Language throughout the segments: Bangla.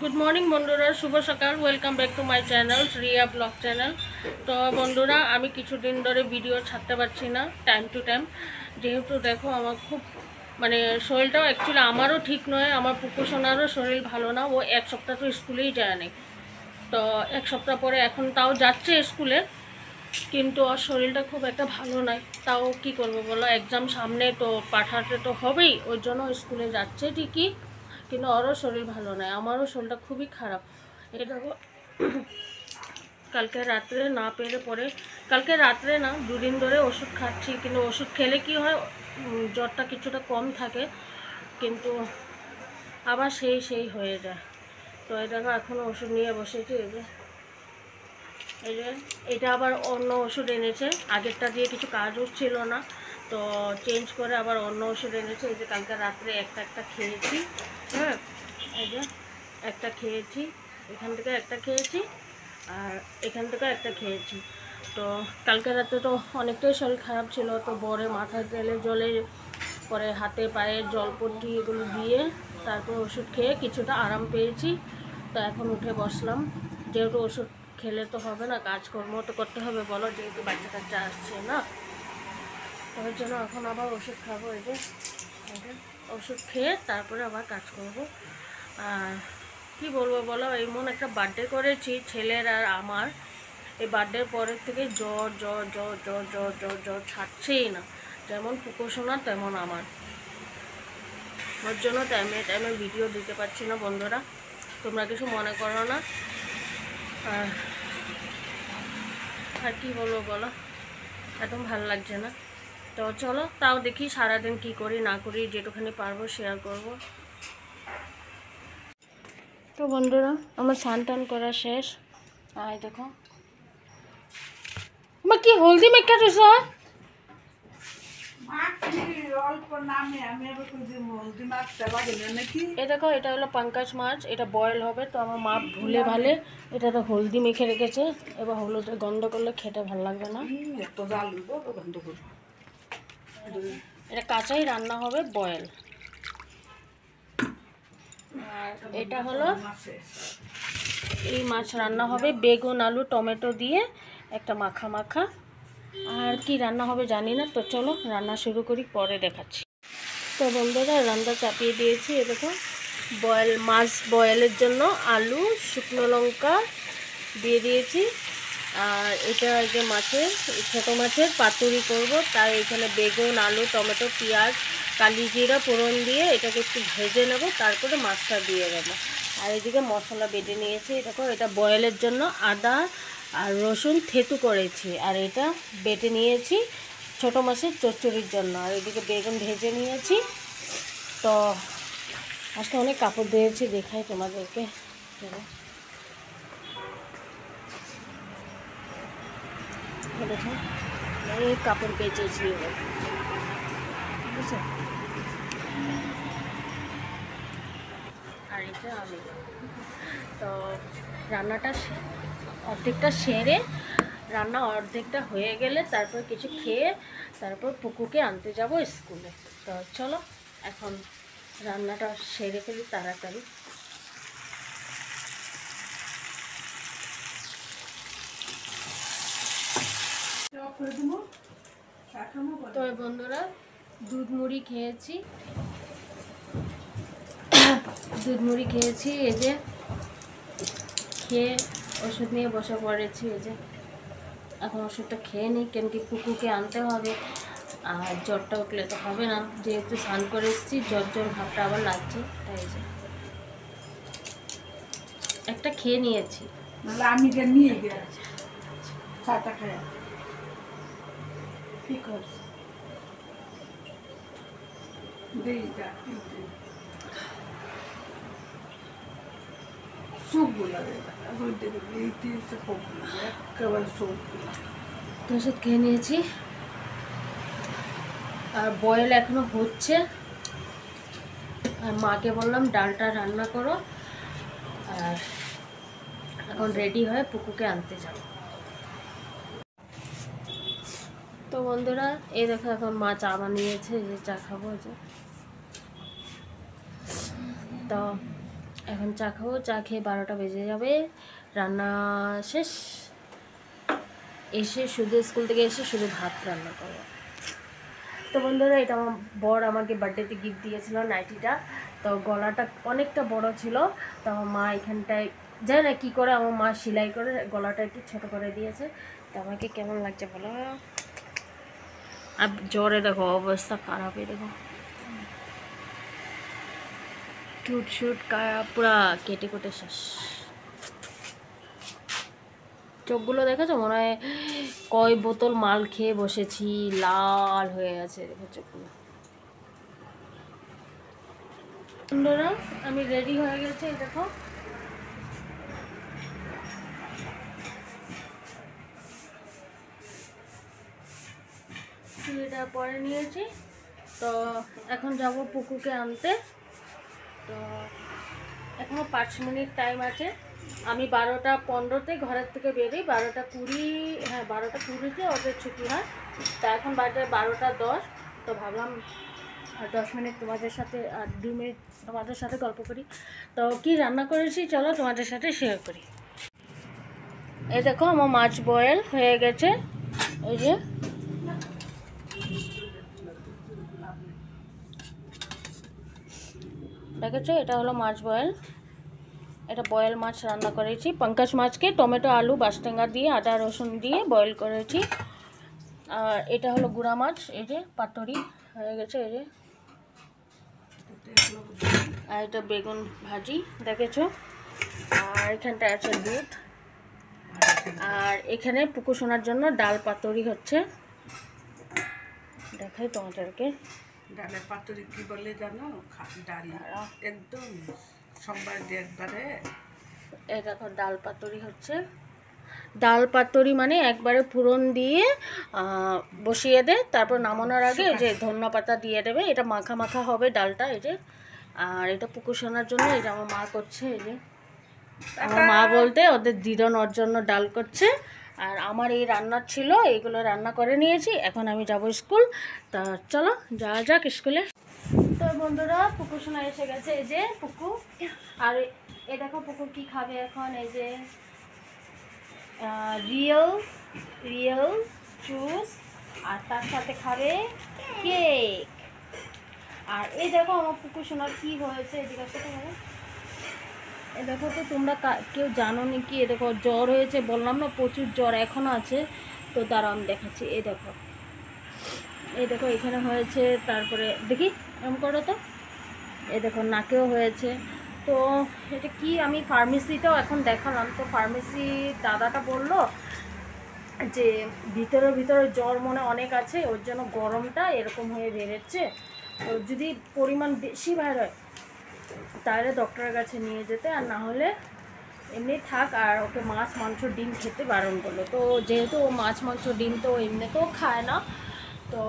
গুড মর্নিং বন্ধুরা, শুভ সকাল। Welcome back to my channel Riya blog channel. তো বন্ধুরা, আমি কিছুদিন ধরে ভিডিও ছাড়তে পারছি না টাইম টু টাইম, যেহেতু দেখো আমার খুব শরীরটাও অ্যাকচুয়ালি আমারও ঠিক নয়, আমার পুকুসোনারও শরীর ভালো না। ও এক সপ্তাহ তো স্কুলেই যায়নি, তো এক সপ্তাহ পরে এখন তাও যাচ্ছে স্কুলে, কিন্তু ওর শরীরটা খুব একটা ভালো নয়। তাও কি করবো বলো, এক্সাম সামনে, তো পাঠাতে তো হবেই, ওই জন্য স্কুলে যাচ্ছে ঠিকই, কিন্তু ওরও শরীর ভালো নয়, আমারও শরীরটা খুবই খারাপ। এটা কালকে রাত্রে না পেরে পরে, কালকে রাত্রে না, দুদিন ধরে ওষুধ খাচ্ছি, কিন্তু ওষুধ খেলে কি হয়, জ্বরটা কিছুটা কম থাকে, কিন্তু আবার সেই হয়ে যায়। তো এটাকে এখনও ওষুধ নিয়ে বসেছি। এই যে এটা আবার অন্য ওষুধ এনেছে, আগেরটা দিয়ে কিছু কাজ হচ্ছিল না, তো চেঞ্জ করে আবার অন্য ওষুধ এনেছে। এই যে কালকে রাত্রে একটা খেয়েছি, হ্যাঁ, এই যে একটা খেয়েছি, এখান থেকে একটা খেয়েছি, আর এখান থেকে একটা খেয়েছি। তো কালকে রাতে তো অনেকটাই শরীর খারাপ ছিল, তো বরে মাথায় তেলে জলে পরে হাতে পায়ে জলপট্টি এগুলো দিয়ে তারপর ওষুধ খেয়ে কিছুটা আরাম পেয়েছি। তো এখন উঠে বসলাম, যেহেতু ওষুধ খেলে তো হবে না, কাজকর্ম তো করতে হবে বলো, যেহেতু বাচ্চা কাচ্চা আসছে না, ওই জন্য এখন আবার ওষুধ খাবো। এই যে ওষুধ খেয়ে তারপরে আবার কাজ করব। আর কী বলবো বলো, এমন একটা বার্থডে করেছি ছেলের আর আমার, এই বার্থডের পরের থেকে জ্বর জ্বর জ্বর জ্বর জ্বর জ্বর জ্বর ছাড়ছেই না, যেমন পুকুসোনা তেমন আমার। ওর জন্য টাইমে টাইমে ভিডিও দিতে পারছি না বন্ধুরা, তোমরা কিছু মনে করো না। আর কী বলবো বলো, একদম ভালো লাগছে না। তো চলো, তাও দেখি সারাদিন কি করি না করি, যেটুখানি পারবো শেয়ার করব। তো বন্ধুরা, আমার স্নান টান করা শেষ। আর দেখো আমার কি হলদি মেখে দিছ। এ দেখো, এটা হলো পাঙ্কাশ মাছ, এটা বয়েল হবে। তো আমার মা ভুলে ভালে এটাতে হলদি মেখে রেখেছে, এবার হলুদের গন্ধ করলে খেতে ভালো লাগবে না। এটা কাঁচাই রান্না হবে, বয়েল। আর এটা হলো এই মাছ রান্না হবে বেগুন আলু টমেটো দিয়ে, একটা মাখা মাখা। আর কি রান্না হবে জানি না, তো চলো রান্না শুরু করি, পরে দেখাচ্ছি। তো বন্ধুরা, রান্না চাপিয়ে দিয়েছি। এ দেখো, বয়েল মাছ, বয়েলের জন্য আলু শুকনো লঙ্কা দিয়ে দিয়েছি। আর এটা যে মাছের, ছোটো মাছের পাতুরি করব, তাই এখানে বেগুন আলু টমেটো পেঁয়াজ কালি জিরা ফোড়ন দিয়ে এটাকে একটু ভেজে নেব, তারপরে মাছটা দিয়ে দেবো। আর এদিকে মশলা বেটে নিয়েছি, দেখো এটা বয়েলের জন্য আদা আর রসুন থেতু করেছি, আর এটা বেটে নিয়েছি ছোটো মাছের চচ্চড়ির জন্য। আর এদিকে বেগুন ভেজে নিয়েছি। তো আজকে অনেক কাপড় ধুয়েছি, দেখাই তোমাদেরকে। দেখো, এই কাপড় কেচেছি, বুঝছো। আর এটা আমি, তো রান্নাটা অর্ধেকটা সেরে, রান্না অর্ধেকটা হয়ে গেলে তারপর কিছু খেয়ে তারপর পুকুকে আনতে যাব স্কুলে। তো চলো এখন রান্নাটা সেরে ফেলি তাড়াতাড়ি। তো বন্ধুরা, দুধ মুড়ি খেয়েছি, এই যে খেয়ে ওষুধ নিয়ে বসে পড়েছি। এই যে এখন ওষুধটা খেয়ে নিই, কেন কি পুকুকে আনতে হবে, আর জ্বরটা উঠলে তো হবে না, যেহেতু স্নান করে এসেছি, জ্বর জ্বর ভাবটা আবার লাগছে, তাই যে একটা খেয়ে নিয়েছি। আমি নিয়ে গেছি চাটা খায় কি করছি ওষুধ খেয়ে নিয়েছি, আর বয়েল এখনো হচ্ছে। আর মাকে বললাম ডালটা রান্না করো, আর এখন রেডি হয়ে পুকুকে আনতে যাব। তো বন্ধুরা, এই দেখো এখন মা চা বানিয়েছে, যে চা খাবো। যে তো এখন চা খাবো, চা খেয়ে 12টা বেজে যাবে, রান্না শেষ। এসে শুধু স্কুল থেকে এসে শুধু ভাত রান্না করবো। তো বন্ধুরা, এটা আমার বর আমাকে বার্থডেতে গিফট দিয়েছিল, নাইটিটা। তো গলাটা অনেকটা বড় ছিল, তো আমার মা এখানটায় জানি না কী করে আমার মা সেলাই করে গলাটা একটু ছোটো করে দিয়েছে। তো আমাকে কেমন লাগছে বলো। আর জ্বরে দেখো অবস্থা খারাপ, দেখো টুট শুট পুরা কেটে কুটে শেষ। চোখগুলো দেখেছো, মনে হয় কয় বোতল মাল খেয়ে বসেছি, লাল হয়ে আছে দেখো চোখগুলো। বন্ধুরা, আমি রেডি হয়ে গেছি, দেখো চুড়িটা পরে নিয়েছি। তো এখন যাব পুকুকে আনতে। তো এখনো 5 মিনিট টাইম আছে। আমি 12টা 15-তে ঘরের থেকে বেরোই, 12টা 20, হ্যাঁ 12টা 20-তে ওদের ছুটি হয়। তা এখন বাজে 12টা 10। তো ভাবলাম আর 10 মিনিট তোমাদের সাথে, আর 2 মিনিট তোমাদের সাথে গল্প করি। তো কি রান্না করেছি চলো তোমাদের সাথে শেয়ার করি। এই দেখো আমার মাছ বয়েল হয়ে গেছে, এই যে দেখেছো, এটা হলো মাছ বয়েল। এটা বয়েল মাছ রান্না করেছি, পঙ্কজ মাছকে টমেটো আলু বাসটেঙ্গা দিয়ে আদা রসুন দিয়ে বয়েল করেছি। আর এটা হলো গুঁড়া মাছ, এই যে পাতুরি হয়ে গেছে, এই যে। আর এটা বেগুন ভাজি দেখেছো। আর এখানটা আছে দুধ। আর এখানে পুকু সোনার জন্য ডাল পাতুরি হচ্ছে, দেখাই তোমাদেরকে। ডালের পাতুরি কি বলে জানো? ডাল একদম সবার একবারে। এই দেখো ডাল পাতুরি হচ্ছে। ডাল পাতুরি মানে একবারে ফোড়ন দিয়ে বসিয়ে দে, তারপর নামানোর আগে এই যে ধনিয়া পাতা দিয়ে দেবে। এটা মাখা মাখা হবে ডালটা, এই যে। আর এটা পুকু সোনার জন্য, এই যে আমার মা করছে, এই যে আমার মা বলতে ওদের দিদনোর জন্য ডাল করছে। আর আমার এই রান্নার ছিল, এইগুলো রান্না করে নিয়েছি। এখন আমি যাব স্কুল। তা চলো যাওয়া যাক স্কুলে। তো বন্ধুরা, পুকু সোনা এসে গেছে, এই যে পুকু। আর এই দেখো পুকু কি খাবে এখন, এই যে রিয়েল জুস, আর তার সাথে খাবে কেক। আর এই দেখো আমার পুকু সোনার কি হয়েছে, এদিকে আসো তো ভালো। এ দেখো তো, তোমরা কেউ জানো নি কি? এ দেখো জ্বর হয়েছে, বললাম না প্রচুর জ্বর এখন আছে। তো দাঁড়াও আমি দেখাচ্ছি, এই দেখো, এই দেখো এখানে হয়েছে, তারপরে দেখি এরকম করো তো, এই দেখো নাকেও হয়েছে। তো এটা কি, আমি ফার্মেসিতেও এখন দেখালাম। তো ফার্মেসি দাদাটা বললো যে ভিতরে ভিতরে জ্বর মনে অনেক আছে, ওর জন্য গরমটা এরকম হয়ে বেরোচ্ছে। তো যদি পরিমাণ বেশি বের হয় তাহলে ডক্টরের কাছে নিয়ে যেতে, আর না হলে এমনি থাক। আর ওকে মাছ মাংস ডিম খেতে বারণ করলো। তো যেহেতু ও মাছ মাংস ডিম তো এমনিতেও খায় না, তো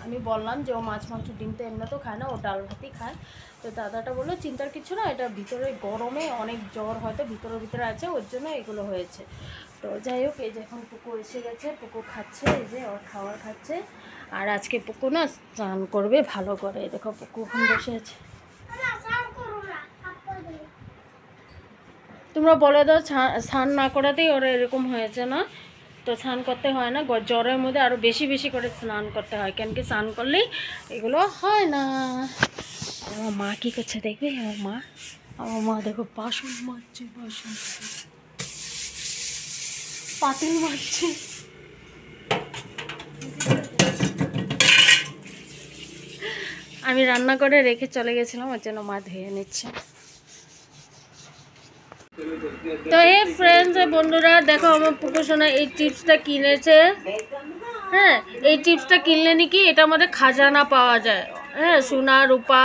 আমি বললাম যে ও মাছ মাংস ডিম তো এমনিতেও খায় না, ও ডাল ভাতই খায়। তো দাদাটা বললো চিন্তার কিছু না, এটা ভিতরে গরমে অনেক জ্বর হয়তো ভিতরে ভিতরে আছে, ওর জন্য এগুলো হয়েছে। তো যাই হোক, এই যে এখন পুকু এসে গেছে, পুকু খাচ্ছে, এই যে ওর খাবার খাচ্ছে। আর আজকে পুকু না স্নান করবে ভালো করে, দেখো পুকু এখন বসে আছে। তোমরা বলে দাও স্নান না করাতেই ওরা এরকম হয়েছে না। তো স্নান করতে হয় না, জ্বরের মধ্যে আরও বেশি বেশি করে স্নান করতে হয়, কেন কি স্নান করলেই এগুলো হয় না। আমার মা কী করছে দেখবে, আমার মা দেখো বাসন মাজছে, পাতিল মাজছে। আমি রান্না করে রেখে চলে গেছিলাম, ওর জন্য মা ধুয়ে নিচ্ছে। তো এই ফ্রেন্ডস, বন্ধুরা দেখো আমার পুকু সোনা এই চিপসটা কিনেছে। হ্যাঁ, এই চিপসটা কিনলে নাকি এটার মধ্যে খাজানা পাওয়া যায়। হ্যাঁ, সোনা রূপা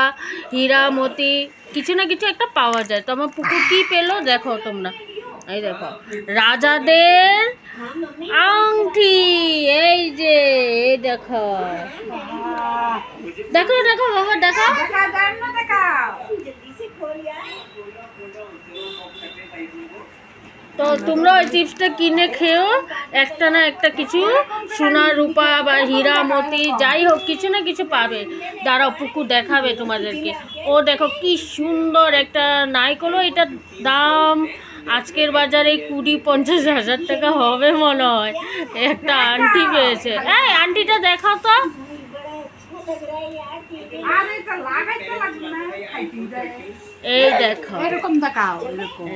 হীরা মতি কিছু না কিছু একটা পাওয়া যায়। তো আমার পুকু কি পেলো দেখো তোমরা, এই দেখো রাজাদের আংটি, এই যে এই দেখো, দেখো দেখো বাবা দেখো, তো তোমরা ওই চিপসটা কিনে খেও, একটা না একটা কিছু সোনা রূপা বা হীরা মতি যাই হোক কিছু না কিছু পাবে। দাঁড়াও পুকুর দেখাবে তোমাদেরকে। ও দেখো কি সুন্দর একটা নাইকলও, এটার দাম আজকের বাজারে 20-50 হাজার টাকা হবে মনে হয়। একটা আন্টি পেয়েছে। এই আন্টিটা দেখাও তো। এই দেখো এরকম দেখাও, এরকম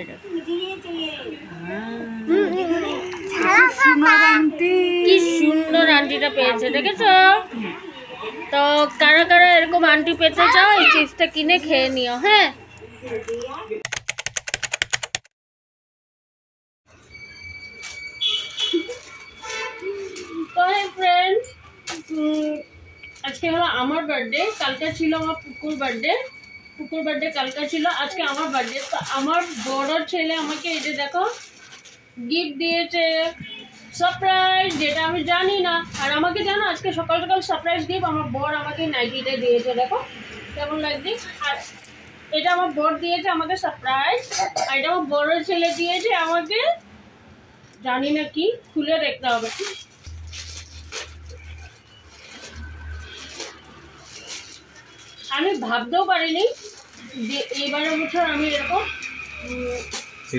কি সুন্দর আন্টিটা পেয়েছে, দেখেছো? তো কারা কারা এরকম আন্টি পেতে চাও এই চিপসটা কিনে খেয়ে নিও। হ্যাঁ, তো ফ্রেন্ডস, আজকে হলো আমার বার্থডে, কালকে ছিল আমার পুকুর বার্থডে। পুকুর বার্থডে কালকে ছিল, আজকে আমার বার্থডে। তো আমার বড় ছেলে আমাকে এই যে দেখো গিফট দিয়েছে, সারপ্রাইজ, যেটা আমি জানি না। আর আমাকে জানো আজকে সকাল সকাল সারপ্রাইজ গিফট আমার বর আমাকে নাইটিটা দিয়েছে, দেখো কেমন লাগছে। আর এটা আমার বর দিয়েছে আমাকে সারপ্রাইজ, আর এটা আমার বড় ছেলে দিয়েছে আমাকে জানি না কি, খুলে দেখতে হবে। আমি ভাবতেও পারিনি যে এবারের বছর আমি এরকম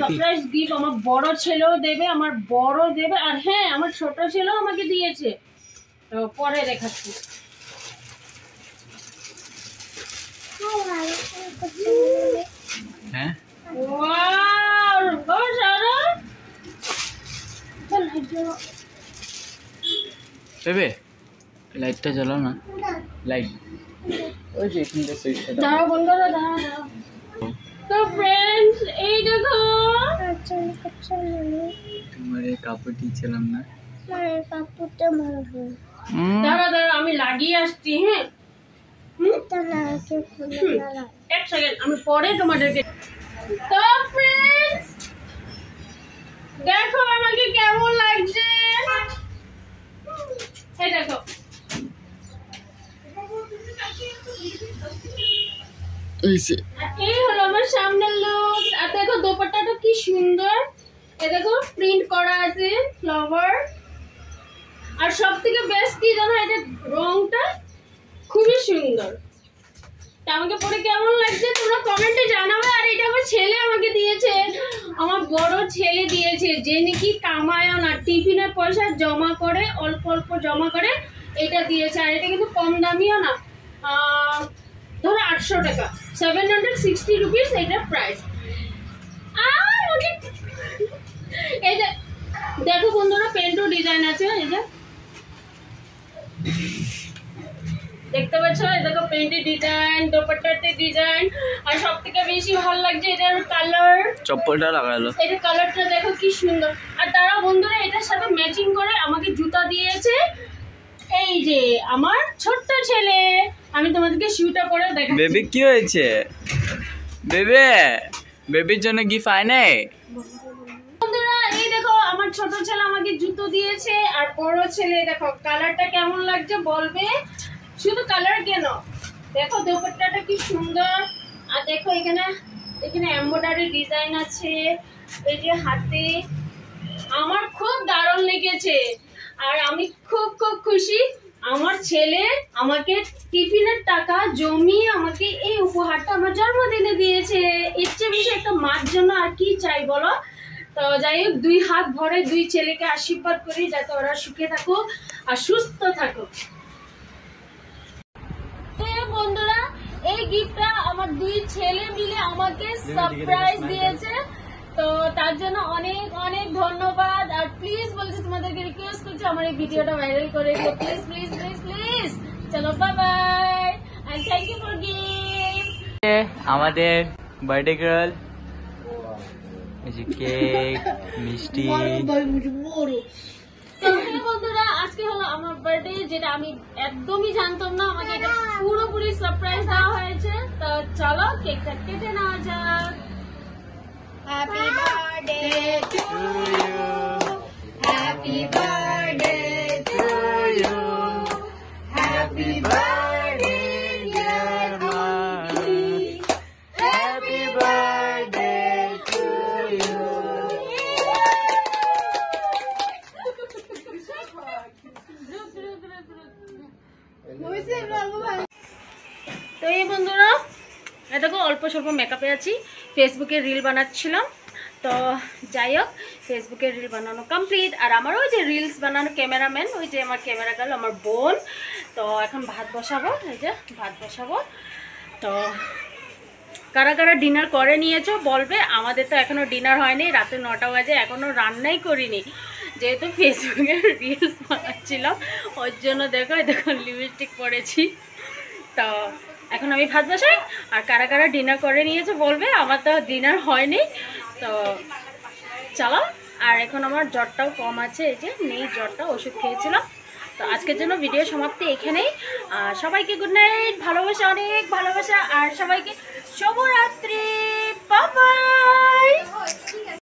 সারপ্রাইজ গিফট আমার বড় ছেলেও দেবে, আমার বড় দেবে, আর হ্যাঁ আমার ছোট ছেলেও আমাকে দিয়েছে। তো পরে দেখাচ্ছি। হ্যাঁ, ওয়াও, বড় সারা বেবে লাইটটা জ্বালাও না, লাইট ওই যে এখানটা সুইচটা দাও। দাঁড়াও বন্ধুরা, দাঁড়াও। তো ফ্রেন্ডস এই দেখো, তোমার এই কাপড় দিয়েছিলাম না, দাঁড়া দাঁড়া আমি লাগিয়ে আসছি। হ্যাঁ, এক সেকেন্ড, আমি পরে তোমাদেরকে। তো ফ্রেন্ডস দেখো আমাকে কেমন লাগছে, এই দেখো। এই হলো আমার সামনের লুক। আর দেখো দোপাট্টাটা কি সুন্দর, এই দেখো প্রিন্ট করা আছে ফ্লাওয়ার। আর সব থেকে বেস্ট কি জানো, এটা রংটা খুবই সুন্দর। তা আমাকে পরে কেমন লাগছে তোমরা কমেন্টে জানাবে। আর এটা আমার ছেলে আমাকে দিয়েছে, আমার বড় ছেলে দিয়েছে, যে নাকি কামায়ও না, টিফিনের পয়সা জমা করে, অল্প অল্প জমা করে এটা দিয়েছে। আর এটা কিন্তু কম দামিও না, ধরো 800 টাকা, 760 রুপিস এটা প্রাইস। এই যে দেখো বন্ধুরা, পেন্টও ডিজাইন আছে, এই যে দেখতে পাচ্ছ, এই দেখো পেন্টের ডিজাইন, দোপাট্টাতে ডিজাইন। আর সব থেকে বেশি ভালো লাগছে এটার কালার, চপ্পলটা লাগালো, এটা কালারটা দেখো কি সুন্দর। আর তারা বন্ধুরা এটার সাথে ম্যাচিং করে আমাকে জুতা দিয়েছে, এই যে আমার ছোট্ট ছেলে। আমি তোমাদেরকে শুটা পরে দেখাচ্ছি। বেবি কি হয়েছে? বেবে, বেবির জন্য গিফট আয় নাই? বন্ধুরা এই দেখো আমার ছোট ছেলে আমাকে জুতো দিয়েছে, আর বড় ছেলে দেখো কালারটা কেমন লাগছে বলবে। শুধু কালার কেন, দেখো দোপাট্টাটা কি সুন্দর। আর দেখো এখানে এখানে এমব্রয়ডারি ডিজাইন আছে, এই যে হাতে। আমার খুব দারুণ লেগেছে, আর আমি খুব খুব খুশি। আমার ছেলে আমাকে টিফিনের টাকা জমিয়ে আমাকে এই উপহারটা আমার জন্মদিনে দিয়েছে। এর চেয়ে বেশি একটা মার জন্য আর কি চাই বলো। তো যাই হোক, 2 হাত ভরে 2 ছেলেকে আশীর্বাদ করি যাতে ওরা সুখে থাকুক আর সুস্থ থাকুক। তো বন্ধুরা এই গিফটটা আমার 2 ছেলে মিলে আমাকে সারপ্রাইজ দিয়েছে, তো তার জন্য অনেক অনেক ধন্যবাদ। আর প্লিজ বলছি তোমাদেরকে রিকোয়েস্ট করছি আমার এই ভিডিওটা ভাইরাল করে দিও, প্লিজ প্লিজ প্লিজ প্লিজ। চলো bye bye, and thank you for gift. আমাদের বার্থডে গার্ল, এই যে কেক, মিষ্টি। তো বন্ধুরা আজকে হলো আমার বার্থডে, যেটা আমি একদমই জানতাম না, আমাকে এটা পুরোপুরি সারপ্রাইজ দেওয়া হয়েছে। তো চলো কেকটা কেটে নেওয়া যাক। Happy birthday to you, happy birthday to you, happy birthday dear মামি, হ্যাপি বার্থডে টু ইউ। মেকআপে আছি, ফেসবুকে রিল বানাচ্ছিলাম। তো যাই হোক, ফেসবুকে রিল বানানো কমপ্লিট। আর আমার ওই যে রিলস বানানো ক্যামেরাম্যান, ওই যে আমার ক্যামেরা গার্ল, আমার বোন। তো এখন ভাত বসাবো, এই যে ভাত বসাবো। তো কারা কারা ডিনার করে নিয়েছো বলবে। আমাদের তো এখনও ডিনার হয়নি, রাতে 9টা বাজে, এখনও রান্নাই করিনি, যেহেতু ফেসবুকে রিলস বানাচ্ছিলাম। ওর জন্য দেখো লিপস্টিক পরেছি। তো এখন আমি ভাত বসাই। আর কারা কারা ডিনার করে নিয়েছে বলবে, আমার তো ডিনার হয়নি। তো চলো। আর এখন আমার জ্বরটাও কম আছে, এই যে নেই জ্বরটা, ওষুধ খেয়েছিলাম। তো আজকের জন্য ভিডিও সমাপ্তি এখানেই। সবাইকে গুড নাইট, ভালোবাসা, অনেক ভালোবাসা। আর সবাইকে শুভরাত্রি, বাই বাই।